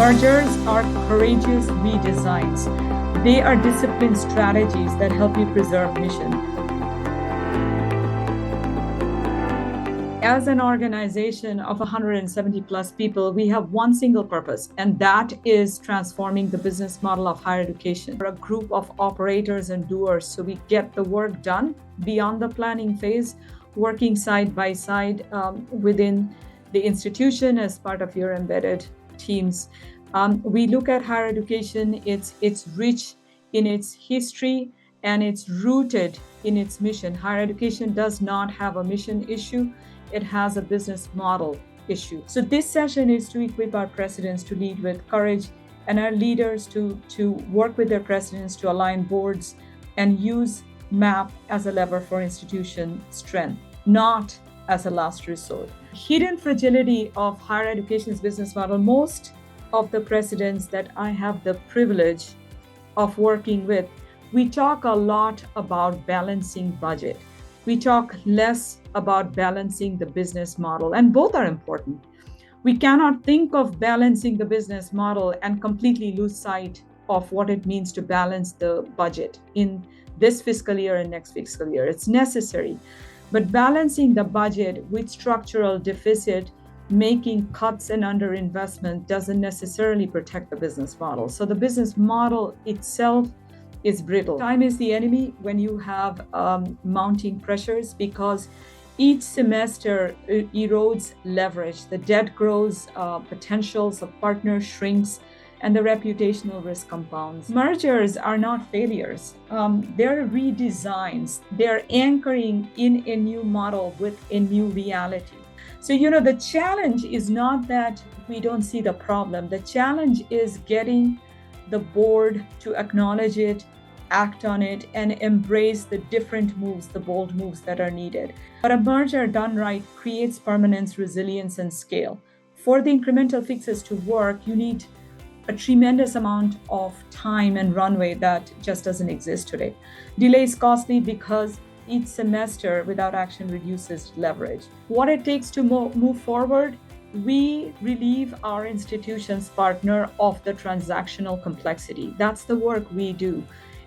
Mergers are courageous redesigns. They are disciplined strategies that help you preserve mission. As an organization of 170 plus people, we have one single purpose, and that is transforming the business model of higher education. We're a group of operators and doers, so we get the work done beyond the planning phase, working side by side within the institution as part of your embedded teams. We look at higher education, it's rich in its history and it's rooted in its mission. Higher education does not have a mission issue. It has a business model issue. So this session is to equip our presidents to lead with courage and our leaders to work with their presidents to align boards and use MAP as a lever for institution strength, not as a last resort. Hidden fragility of higher education's business model. Most of the presidents that I have the privilege of working with, we talk a lot about balancing budget. We talk less about balancing the business model, and both are important. We cannot think of balancing the business model and completely lose sight of what it means to balance the budget in this fiscal year and next fiscal year. It's necessary. But balancing the budget with structural deficit, making cuts and underinvestment doesn't necessarily protect the business model. So the business model itself is brittle. Time is the enemy when you have mounting pressures, because each semester erodes leverage. The debt grows, potentials of partners shrinks, and the reputational risk compounds. Mergers are not failures. They're redesigns. They're anchoring in a new model with a new reality. So, the challenge is not that we don't see the problem. The challenge is getting the board to acknowledge it, act on it, and embrace the different moves, the bold moves that are needed. But a merger done right creates permanence, resilience, and scale. For the incremental fixes to work, you need a tremendous amount of time and runway that just doesn't exist today. Delay is costly because each semester without action reduces leverage. What it takes to move forward, we relieve our institution's partner of the transactional complexity. That's the work we do.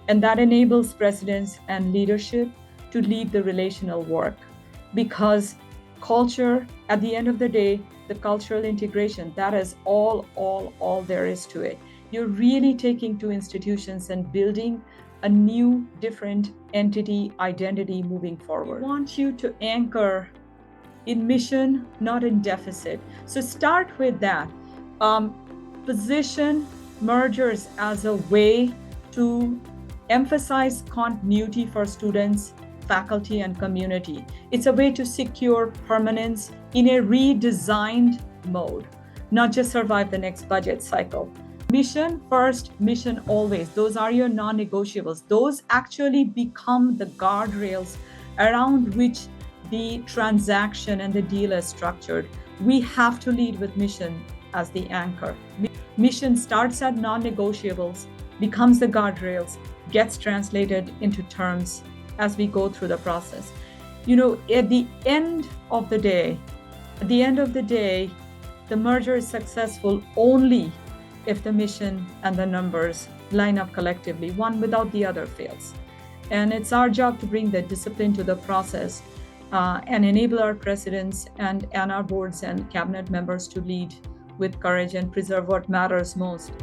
And that enables presidents and leadership to lead the relational work, because culture, at the end of the day, the cultural integration, that is all there is to it. You're really taking two institutions and building a new, different entity, identity moving forward. I want you to anchor in mission, not in deficit. So start with that. Position mergers as a way to emphasize continuity for students, faculty, and community. It's a way to secure permanence in a redesigned mode, not just survive the next budget cycle. Mission first, mission always. Those are your non-negotiables. Those actually become the guardrails around which the transaction and the deal is structured. We have to lead with mission as the anchor. Mission starts at non-negotiables, becomes the guardrails, gets translated into terms as we go through the process. At the end of the day, the merger is successful only if the mission and the numbers line up collectively. One without the other fails. And it's our job to bring the discipline to the process and enable our presidents and our boards and cabinet members to lead with courage and preserve what matters most.